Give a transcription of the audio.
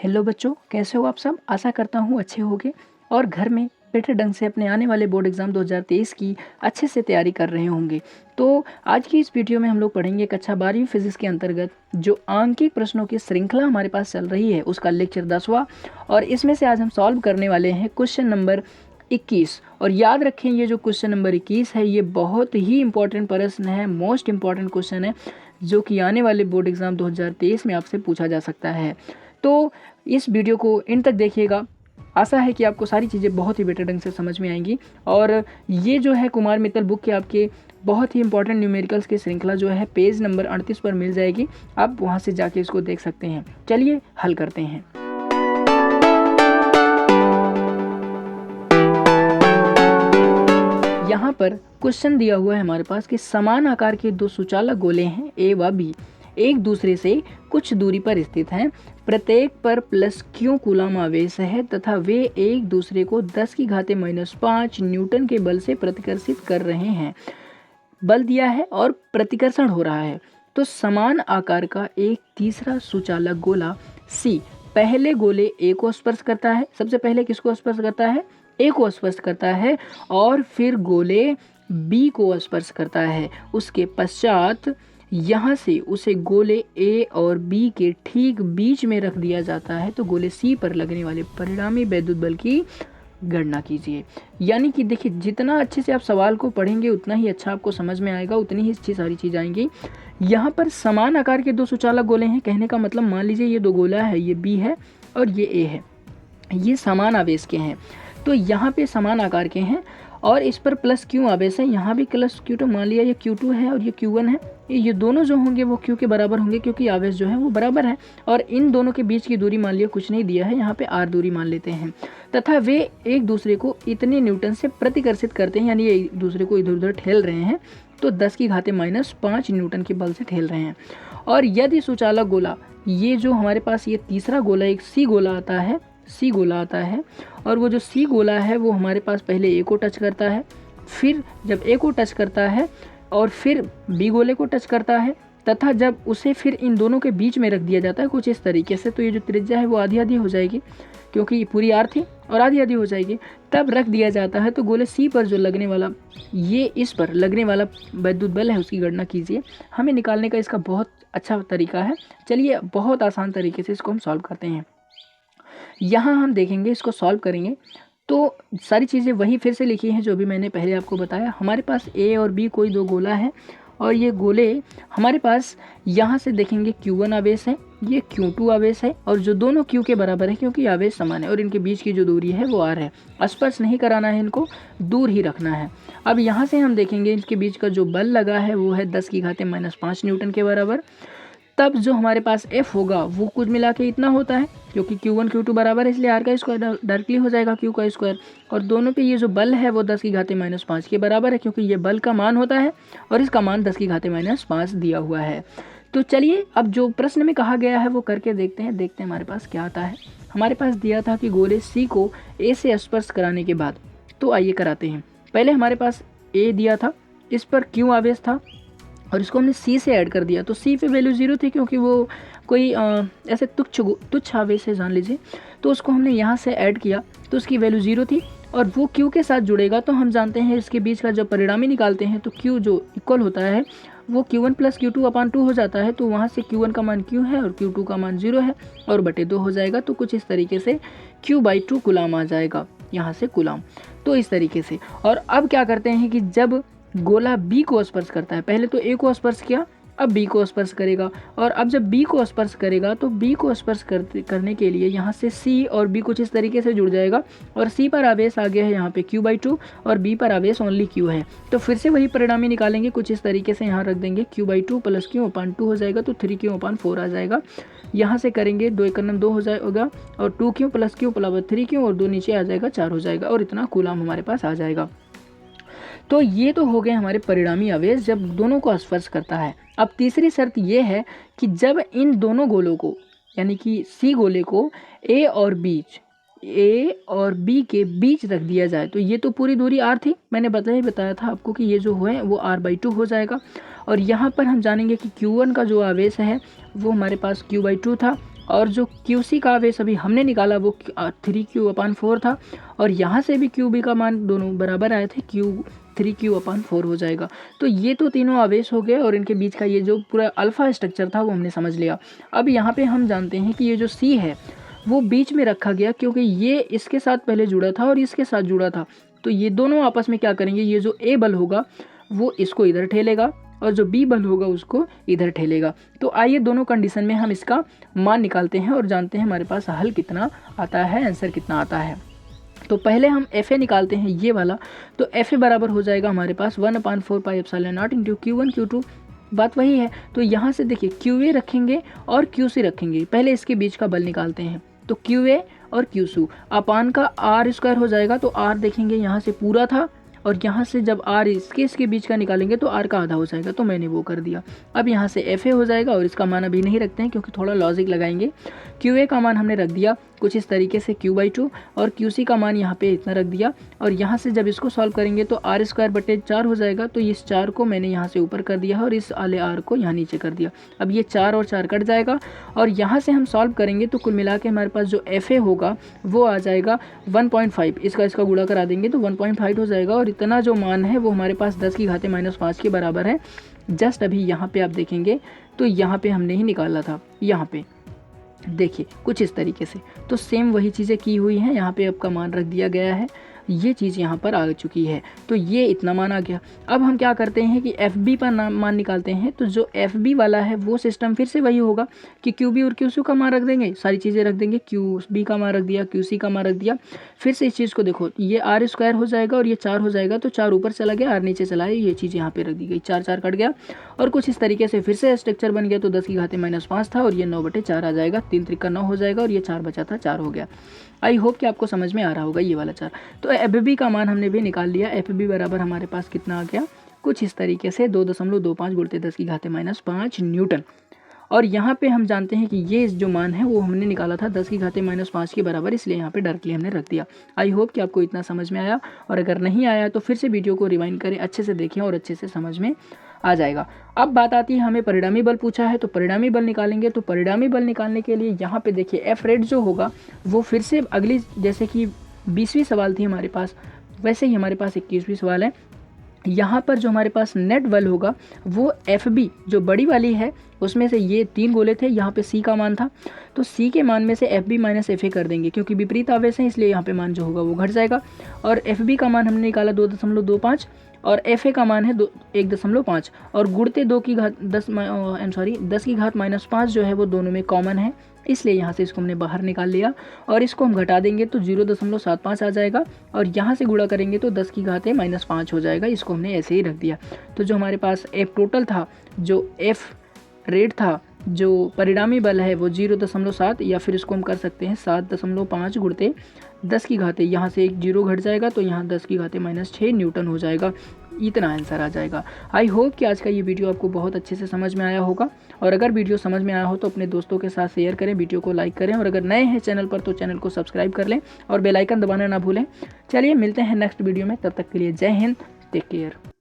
Hello बच्चों, कैसे हो आप सब। आशा करता हूँ अच्छे होगे और घर में बेटर ढंग से अपने आने वाले बोर्ड एग्जाम 2023 की अच्छे से तैयारी कर रहे होंगे। तो आज की इस वीडियो में हम लोग पढ़ेंगे कक्षा 12वीं फिजिक्स के अंतर्गत जो आंकिक प्रश्नों की श्रृंखला हमारे पास चल रही है उसका लेक्चर 10वां, और इसमें से आज हम सॉल्व करने वाले हैं क्वेश्चन नंबर 21। और याद रखें, ये जो क्वेश्चन नंबर 21 है ये बहुत ही इंपॉर्टेंट प्रश्न है, मोस्ट इंपॉर्टेंट क्वेश्चन है जो कि आने वाले बोर्ड एग्जाम 2023 में आपसे पूछा जा सकता है। तो इस वीडियो को इन तक देखिएगा। आशा है कि आपको सारी चीज़ें बहुत ही बेटर ढंग से समझ में आएंगी। और ये जो है कुमार मित्तल बुक के आपके बहुत ही इंपॉर्टेंट न्यूमेरिकल्स की श्रृंखला जो है पेज नंबर 38 पर मिल जाएगी। आप वहाँ से जाके इसको देख सकते हैं। चलिए हल करते हैं। यहाँ पर क्वेश्चन दिया हुआ है हमारे पास कि समान आकार के दो सुचालक गोले हैं ए व बी, एक दूसरे से कुछ दूरी पर स्थित हैं, प्रत्येक पर प्लस क्यू कूलम आवेश है तथा वे एक दूसरे को 10⁻⁻5 न्यूटन के बल से प्रतिकर्षित कर रहे हैं। बल दिया है और प्रतिकर्षण हो रहा है। तो समान आकार का एक तीसरा सुचालक गोला सी पहले गोले ए को स्पर्श करता है। सबसे पहले किसको स्पर्श करता है? ए को स्पर्श करता है और फिर गोले बी को स्पर्श करता है। उसके पश्चात यहाँ से उसे गोले ए और बी के ठीक बीच में रख दिया जाता है। तो गोले सी पर लगने वाले परिणामी वैद्युत बल की गणना कीजिए। यानी कि देखिए, जितना अच्छे से आप सवाल को पढ़ेंगे उतना ही अच्छा आपको समझ में आएगा, उतनी ही अच्छी सारी चीज़ आएंगी। यहाँ पर समान आकार के दो सुचालक गोले हैं, कहने का मतलब मान लीजिए ये दो गोला है, ये बी है और ये ए है, ये समान आवेश के हैं। तो यहाँ पे समान आकार के हैं और इस पर प्लस क्यू आवेश है। यहाँ भी प्लस Q2, मान लिया ये Q2 है और ये Q1 है। ये दोनों जो होंगे वो Q के बराबर होंगे क्योंकि आवेश जो है वो बराबर है। और इन दोनों के बीच की दूरी मान लिया कुछ नहीं दिया है, यहाँ पे R दूरी मान लेते हैं। तथा वे एक दूसरे को इतने न्यूटन से प्रतिकर्षित करते हैं, यानी ये एक दूसरे को इधर उधर ठेल रहे हैं। तो 10⁻⁻5 न्यूटन के बल से ठेल रहे हैं। और यदि सुचालक गोला, ये जो हमारे पास ये तीसरा गोला एक सी गोला आता है और वो जो सी गोला है वो हमारे पास पहले ए को टच करता है, फिर जब ए को टच करता है और फिर बी गोले को टच करता है तथा जब उसे फिर इन दोनों के बीच में रख दिया जाता है कुछ इस तरीके से। तो ये जो त्रिज्या है वो आधी आधी हो जाएगी क्योंकि पूरी आर थी और आधी आधी हो जाएगी, तब रख दिया जाता है। तो गोले सी पर जो लगने वाला, ये इस पर लगने वाला वैद्युत बल है उसकी गणना कीजिए। हमें निकालने का इसका बहुत अच्छा तरीका है। चलिए बहुत आसान तरीके से इसको हम सॉल्व करते हैं। यहाँ हम देखेंगे, इसको सॉल्व करेंगे तो सारी चीज़ें वही फिर से लिखी हैं जो भी मैंने पहले आपको बताया। हमारे पास ए और बी कोई दो गोला है और ये गोले हमारे पास यहाँ से देखेंगे Q1 आवेश है, ये Q2 आवेश है और जो दोनों Q के बराबर है क्योंकि आवेश समान है और इनके बीच की जो दूरी है वो R है। स्पर्श नहीं कराना है, इनको दूर ही रखना है। अब यहाँ से हम देखेंगे इनके बीच का जो बल लगा है वो है 10⁻⁻5 न्यूटन के बराबर। तब जो हमारे पास F होगा वो कुछ मिला के इतना होता है क्योंकि Q1 Q2 बराबर है, इसलिए R का स्क्वायर डायरेक्टली हो जाएगा Q का स्क्वायर। और दोनों पे ये जो बल है वो 10⁻⁻5 के बराबर है क्योंकि ये बल का मान होता है और इसका मान 10⁻⁻5 दिया हुआ है। तो चलिए अब जो प्रश्न में कहा गया है वो करके देखते हैं हमारे पास क्या आता है। हमारे पास दिया था कि गोले C को A से स्पर्श कराने के बाद, तो आइए कराते हैं। पहले हमारे पास A दिया था, इस पर Q आवेश था और इसको हमने C से ऐड कर दिया। तो C पे वैल्यू 0 थी क्योंकि वो कोई ऐसे तुच्छ आवेश है जान लीजिए। तो उसको हमने यहाँ से ऐड किया तो उसकी वैल्यू 0 थी और वो Q के साथ जुड़ेगा। तो हम जानते हैं इसके बीच का जब परिणामी निकालते हैं तो Q जो इक्वल होता है वो Q1 + Q2/2 हो जाता है। तो वहाँ से Q1 का मान Q है और Q2 का मान 0 है और बटे 2 हो जाएगा। तो कुछ इस तरीके से Q/2 कूलम आ जाएगा, यहाँ से कूलम। तो इस तरीके से। और अब क्या करते हैं कि जब गोला बी को स्पर्श करता है, पहले तो ए को स्पर्श किया, अब बी को स्पर्श करेगा। और अब जब बी को स्पर्श करेगा तो बी को स्पर्श करने के लिए यहाँ से सी और बी कुछ इस तरीके से जुड़ जाएगा और सी पर आवेश आ गया है यहाँ पे Q/2 और बी पर आवेश ओनली Q है। तो फिर से वही परिणामी निकालेंगे, कुछ इस तरीके से यहाँ रख देंगे Q/2 + Q/2 हो जाएगा तो 3Q/4 आ जाएगा। यहाँ से करेंगे 2 × 2 हो जाएगा और 2Q + Q = 3Q और 2 नीचे आ जाएगा 4 हो जाएगा और इतना कूलम हमारे पास आ जाएगा। तो ये तो हो गए हमारे परिणामी आवेश जब दोनों को स्पर्श करता है। अब तीसरी शर्त ये है कि जब इन दोनों गोलों को, यानी कि सी गोले को ए और बी के बीच रख दिया जाए, तो ये तो पूरी दूरी R थी, मैंने बताया था आपको कि ये जो है वो R/2 हो जाएगा। और यहाँ पर हम जानेंगे कि Q1 का जो आवेश है वो हमारे पास Q/2 था और जो QC का आवेश अभी हमने निकाला वो 3Q/4 था, और यहाँ से भी QB का मान दोनों बराबर आए थे, 3Q/4 हो जाएगा। तो ये तो तीनों आवेश हो गए और इनके बीच का ये जो पूरा अल्फा स्ट्रक्चर था वो हमने समझ लिया। अब यहाँ पे हम जानते हैं कि ये जो C है वो बीच में रखा गया, क्योंकि ये इसके साथ पहले जुड़ा था और इसके साथ जुड़ा था। तो ये दोनों आपस में क्या करेंगे, ये जो A बल होगा वो इसको इधर ठेलेगा और जो B बल होगा उसको इधर ठेलेगा। तो आइए दोनों कंडीशन में हम इसका मान निकालते हैं और जानते हैं हमारे पास हल कितना आता है, आंसर कितना आता है। तो पहले हम FA निकालते हैं, ये वाला। तो FA बराबर हो जाएगा हमारे पास 1/4πε0 इंटू Q1 Q2, बात वही है। तो यहाँ से देखिए QA रखेंगे और QC रखेंगे, पहले इसके बीच का बल निकालते हैं। तो QA और QC अपान का R² हो जाएगा। तो R देखेंगे यहाँ से पूरा था और यहाँ से जब R इसके बीच का निकालेंगे तो R का आधा हो जाएगा, तो मैंने वो कर दिया। अब यहाँ से FA हो जाएगा और इसका मान अभी नहीं रखते हैं क्योंकि थोड़ा लॉजिक लगाएंगे। QA का मान हमने रख दिया कुछ इस तरीके से Q/2 और QC का मान यहाँ पे इतना रख दिया, और यहाँ से जब इसको सॉल्व करेंगे तो R²/4 हो जाएगा। तो इस 4 को मैंने यहाँ से ऊपर कर दिया है और इस वाले R को यहाँ नीचे कर दिया। अब ये 4 और 4 कट जाएगा और यहाँ से हम सॉल्व करेंगे तो कुल मिला के हमारे पास जो FA होगा वो आ जाएगा 1.5। इसका गुणा करा देंगे तो 1.5 हो जाएगा, और इतना जो मान है वो हमारे पास 10⁻⁻5 के बराबर है। जस्ट अभी यहाँ पे आप देखेंगे तो यहाँ पे हमने ही निकाला था, यहाँ पे देखिए कुछ इस तरीके से। तो सेम वही चीज़ें की हुई हैं, यहाँ पे आपका मान रख दिया गया है, ये चीज़ यहाँ पर आ चुकी है। तो ये इतना मान आ गया। अब हम क्या करते हैं कि FB पर मान निकालते हैं। तो जो FB वाला है वो सिस्टम फिर से वही होगा कि QB और QC का मान रख देंगे, सारी चीज़ें रख देंगे, QB का मान रख दिया, QC का मान रख दिया। फिर से इस चीज़ को देखो, ये R² हो जाएगा और ये 4 हो जाएगा, तो 4 ऊपर चला गया, R नीचे चला है, ये चीज़ यहाँ पे रख दी गई, 4 कट गया और कुछ इस तरीके से फिर से स्ट्रक्चर बन गया। तो 10⁻⁻5 था और ये 9/4 आ जाएगा, 3 त्रिका 9 हो जाएगा और ये 4 बचा था 4 हो गया। आई होप कि आपको समझ में आ रहा होगा ये वाला 4। तो FB का मान हमने भी निकाल लिया। FB बराबर हमारे पास कितना आ गया, कुछ इस तरीके से 2.25 × 10⁻⁻5 न्यूटन। और यहाँ पे हम जानते हैं कि ये जो मान है वो हमने निकाला था 10⁻⁻5 के बराबर, इसलिए यहाँ पे डायरेक्टली हमने रख दिया। आई होप कि आपको इतना समझ में आया, और अगर नहीं आया तो फिर से वीडियो को रिवाइंड करें, अच्छे से देखें और अच्छे से समझ में आ जाएगा। अब बात आती है, हमें परिणामी बल पूछा है, तो परिणामी बल निकालेंगे। तो परिणामी बल निकालने के लिए यहाँ पे देखिए F रेट जो होगा वो फिर से अगली, जैसे कि 20वीं सवाल थी हमारे पास, वैसे ही हमारे पास 21वीं सवाल है। यहाँ पर जो हमारे पास नेट बल होगा वो FB जो बड़ी वाली है उसमें से, ये 3 गोले थे, यहाँ पे C का मान था, तो C के मान में से FB - FA कर देंगे, क्योंकि विपरीत आवेश है इसलिए यहाँ पे मान जो होगा वो घट जाएगा। और FB का मान हमने निकाला 2.25 और FA का मान है 1.5, और गुणते 10⁻5 जो है वो दोनों में कॉमन है, इसलिए यहाँ से इसको हमने बाहर निकाल लिया। और इसको हम घटा देंगे तो 0.75 आ जाएगा, और यहाँ से गुणा करेंगे तो 10⁻5 हो जाएगा। इसको हमने ऐसे ही रख दिया। तो जो हमारे पास F टोटल था, जो F रेट था, जो परिणामी बल है वो 0.7, या फिर इसको हम कर सकते हैं 7.5 गुणते 10⁻, यहाँ से एक 0 घट जाएगा तो यहाँ 10⁻⁻6 न्यूटन हो जाएगा। इतना आंसर आ जाएगा। आई होप कि आज का ये वीडियो आपको बहुत अच्छे से समझ में आया होगा, और अगर वीडियो समझ में आया हो तो अपने दोस्तों के साथ शेयर करें, वीडियो को लाइक करें, और अगर नए हैं चैनल पर तो चैनल को सब्सक्राइब कर लें और बेल आइकन दबाना ना भूलें। चलिए मिलते हैं नेक्स्ट वीडियो में, तब तक के लिए जय हिंद, टेक केयर।